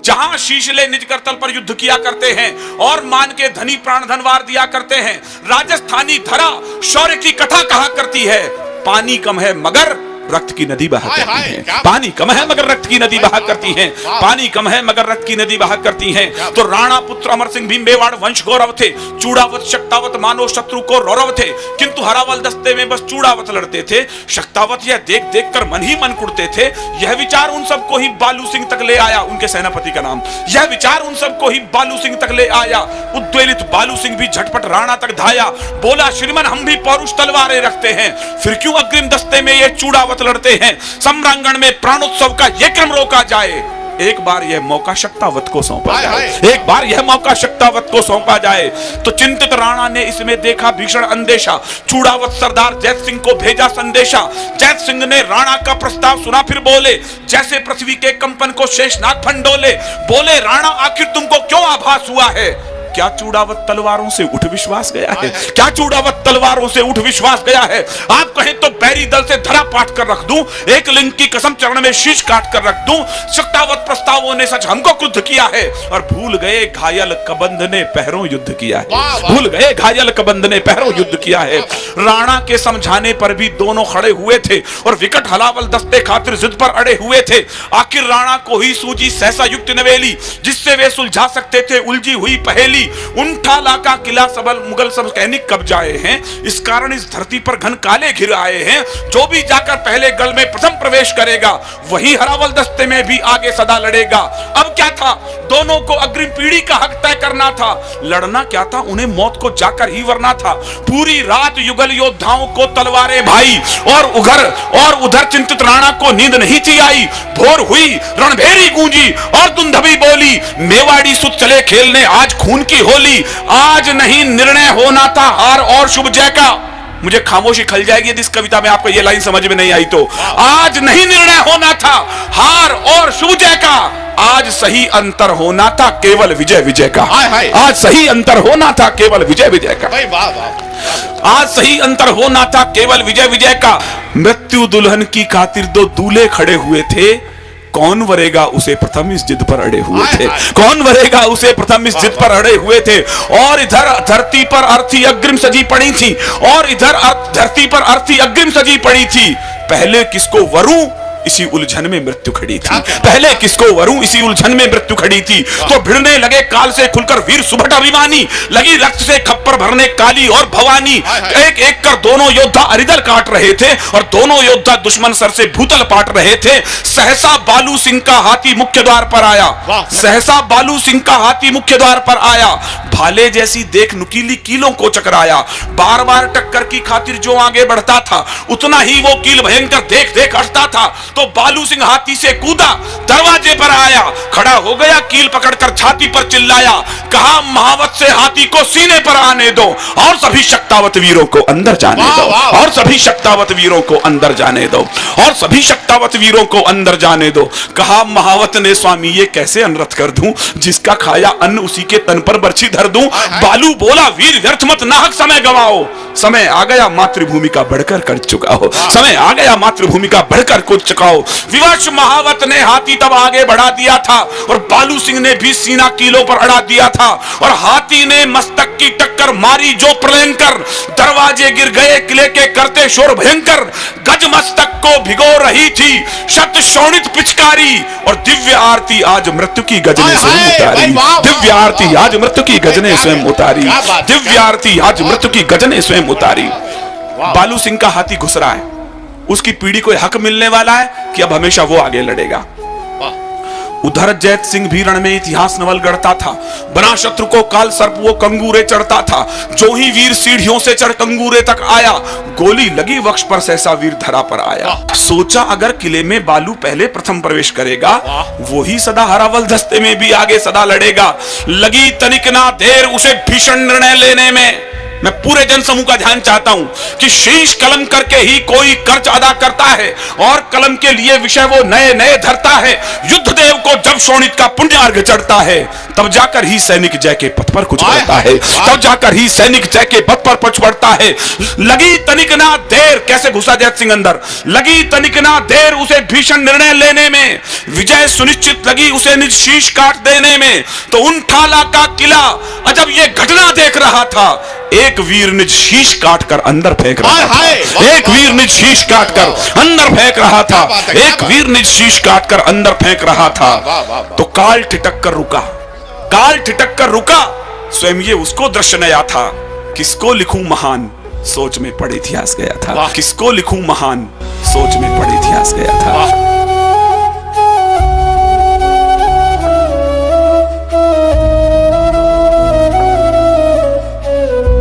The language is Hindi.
जहां शीशले निज कर तल पर युद्ध किया करते हैं और मान के धनी प्राण धनवार दिया करते हैं। राजस्थानी धरा शौर्य की कथा कहा करती है, पानी कम है मगर रक्त की नदी बहा करती है। पानी कम है मगर रक्त की नदी बहा करती है। पानी कम है मगर रक्त की नदी बहा करती है। तो राणा पुत्र अमर सिंह भीम मेवाड़ वंश गौरव थे, चूड़ावत शक्तावत मानो शत्रु को रौरव थे। किंतु हरावल दस्ते में बस चूड़ावत लड़ते थे, शक्तावत यह देख देख कर मन ही मन कुड़ते थे। यह विचार उन सबको ही बालू सिंह तक ले आया, उनके सेनापति का नाम, यह विचार उन सबको ही बालू सिंह तक ले आया। उद्वेलित बालू सिंह भी झटपट राणा तक धाया, बोला श्रीमन हम भी पौरुष तलवारें रखते हैं, फिर क्यों अग्रिम दस्ते में ये चूड़ावत लड़ते हैं। सम्रांगण में प्राणोत्सव का यह क्रम रोका जाए, एक बार यह मौका शक्तावत को सौंपा जाए, एक बार यह मौका शक्तावत को सौंपा जाए। तो चिंतित राणा ने इसमें देखा भीषण अंदेशा, चूड़ावत सरदार जैत सिंह को भेजा संदेशा। जैत सिंह ने राणा का प्रस्ताव सुना, फिर बोले जैसे पृथ्वी के कंपन को शेषनाग फंडोले, बोले राणा आखिर तुमको क्यों आभास हुआ है, क्या चूड़ावत तलवारों से उठ विश्वास गया है, क्या चूड़ावत तलवारों से उठ विश्वास गया है। आप कहें तो बैरी दल से धरा पाट कर रख दूं, एक लिंग की कसम चरण में शीश काट कर रख दूं। शक्तावत प्रस्तावों ने सच हमको क्रुद्ध किया है, और भूल गए घायल कबंध ने पहरों युद्ध किया है, भूल गए घायल कबंध ने पहरों युद्ध किया है। राणा के समझाने पर भी दोनों खड़े हुए थे और विकट हलावल दस्ते खातिर जिद पर अड़े हुए थे। आखिर राणा को ही सूझी सहसा युक्त नवेली, जिससे वे सुलझा सकते थे उलझी हुई पहेली। उनठाला का किला सबल मुगल सब सैनिक कब्जाए हैं, इस कारण इस धरती पर घन काले घिर आए हैं। जो भी जाकर पहले गढ़ में प्रथम प्रवेश करेगा वही हरावल दस्ते में भी आगे सदा लड़ेगा। अब क्या था, दोनों को अग्रिम पीढ़ी का हक तय करना था। लड़ना क्या था, उन्हें मौत को जाकर ही वरना था। पूरी रात युगल योद्धाओं को तलवारें भाई, और उधर चिंतित राणा को नींद नहीं थी आई। भोर हुई, रणभेरी गूंजी और दुंदभी बोली, मेवाड़ी सुत चले खेलने आज खून की होली। आज नहीं निर्णय होना था हार और शुभ जय का। मुझे खामोशी खल जाएगी यदि इस कविता में आपको यह लाइन समझ में नहीं आई तो। आज नहीं निर्णय होना था हार और शुभ जय का, आज सही अंतर होना था केवल विजय विजय का। आज सही अंतर होना था केवल विजय विजय का, आज सही अंतर होना था केवल विजय विजय का। मृत्यु दुल्हन की खातिर दो दूल्हे खड़े हुए थे, कौन वरेगा उसे प्रथम इस जिद पर अड़े हुए थे, कौन वरेगा उसे प्रथम इस जिद पर अड़े हुए थे। और इधर धरती पर अर्थी अग्रिम सजी पड़ी थी, और इधर धरती पर अर्थी अग्रिम सजी पड़ी थी। पहले किसको वरूं इसी उलझन में मृत्यु खड़ी थी, पहले किसको वरूं इसी उलझन में मृत्यु खड़ी थी। तो भिड़ने लगे काल से खुलकर वीर सुभट अभिमानी, लगी रक्त से खप्पर भरने काली और भवानी। एक एक कर दोनों योद्धा अरिदल काट रहे थे, और दोनों योद्धा दुश्मन सर से भूतल पाट रहे थे। सहसा बालू सिंह का हाथी मुख्य द्वार पर आया, सहसा बालू सिंह का हाथी मुख्य द्वार पर आया। भाले जैसी देख नुकीली कीलों को चकराया, बार बार टक्कर की खातिर जो आगे बढ़ता था उतना ही वो कील भयंकर देख देख हटता था। तो बालू सिंह हाथी से कूदा, दरवाजे पर आया, खड़ा हो गया, कील पकड़कर छाती पर चिल्लाया, कहा महावत से हाथी को सीने पर आने दो और सभी शक्तावत वीरों को अंदर जाने दो, और सभी शक्तावत वीरों को अंदर जाने दो, और सभी शक्तावत वीरों को अंदर जाने दो। कहा महावत ने स्वामी ये कैसे अनर्थ कर दूं, जिसका खाया अन्न उसी के तन पर बर्छी धर दूं। बालू बोला वीर व्यर्थ मत नाहक समय गवाओ, समय आ गया मातृभूमि का बढ़कर कर चुका हो, समय आ गया मातृभूमि का बढ़कर कुछ चुकाओ। विवश महावत ने हाथी तब आगे बढ़ा दिया था, और बालू सिंह ने भी सीना कीलों पर अड़ा दिया था, और हाथी ने मस्तक की टक्कर मारी जो प्रलयंकर। दरवाजे गिर गए किले के करते शोर भयंकर, गज मस्तक को भिगो रही थी शत शोणित पिचकारी, और दिव्य आरती आज मृत्यु की गजने स्वयं उतारी, दिव्य आरती आज मृत्यु की गजने स्वयं उतारी, दिव्य आरती आज मृत्यु की गजने स्वयं उतारी। बालू सिंह का हाथी घुस रहा है, उसकी पीढ़ी को हक मिलने वाला है कि अब हमेशा वो आगे लड़ेगा। उधर जैत सिंह भी रण में इतिहास नवल गढ़ता था, बना शत्रु को काल सर्प वो कंगूरे चढ़ता था। जो ही वीर सीढ़ियों से चढ़ कंगूरे तक आया, गोली लगी वक्ष पर सहसा वीर धरा पर आया। सोचा अगर किले में बालू पहले प्रथम प्रवेश करेगा, वो ही सदा हरावल दस्ते में भी आगे सदा लड़ेगा। लगी तनिक ना देर उसे भीषण निर्णय लेने में, मैं पूरे जनसमूह का ध्यान चाहता हूं कि शीश कलम करके ही कोई कर्ज अदा करता है और कलम के लिए विषय वो नए नए धरता है। युद्ध देव को जब शोणित का पुण्य अर्घ चढ़ता है तब जाकर ही सैनिक जय के पथ पर कुछ बढ़ता है, तब जाकर ही सैनिक जय के पथ पर कुछ बढ़ता है। लगी तनिक ना देर, कैसे घुसा जैत सिंह अंदर, लगी तनिक ना देर उसे भीषण निर्णय लेने में, विजय सुनिश्चित लगी उसे निज शीश काट देने में। तो उन ठाला का किला अजब ये घटना देख रहा था, एक वीर निज शीश काट कर अंदर फेंक रहा था, एक वीर निज शीश काट कर अंदर फेंक रहा था, एक वीर निज शीश काट कर अंदर फेंक रहा था। तो काल ठिठक कर रुका, काल ठिठक कर रुका, स्वयं ये उसको दृश्य नया था। किसको लिखूं महान, सोच में पड़े इतिहास गया था, किसको लिखूं महान, सोच में पड़े इतिहास गया था।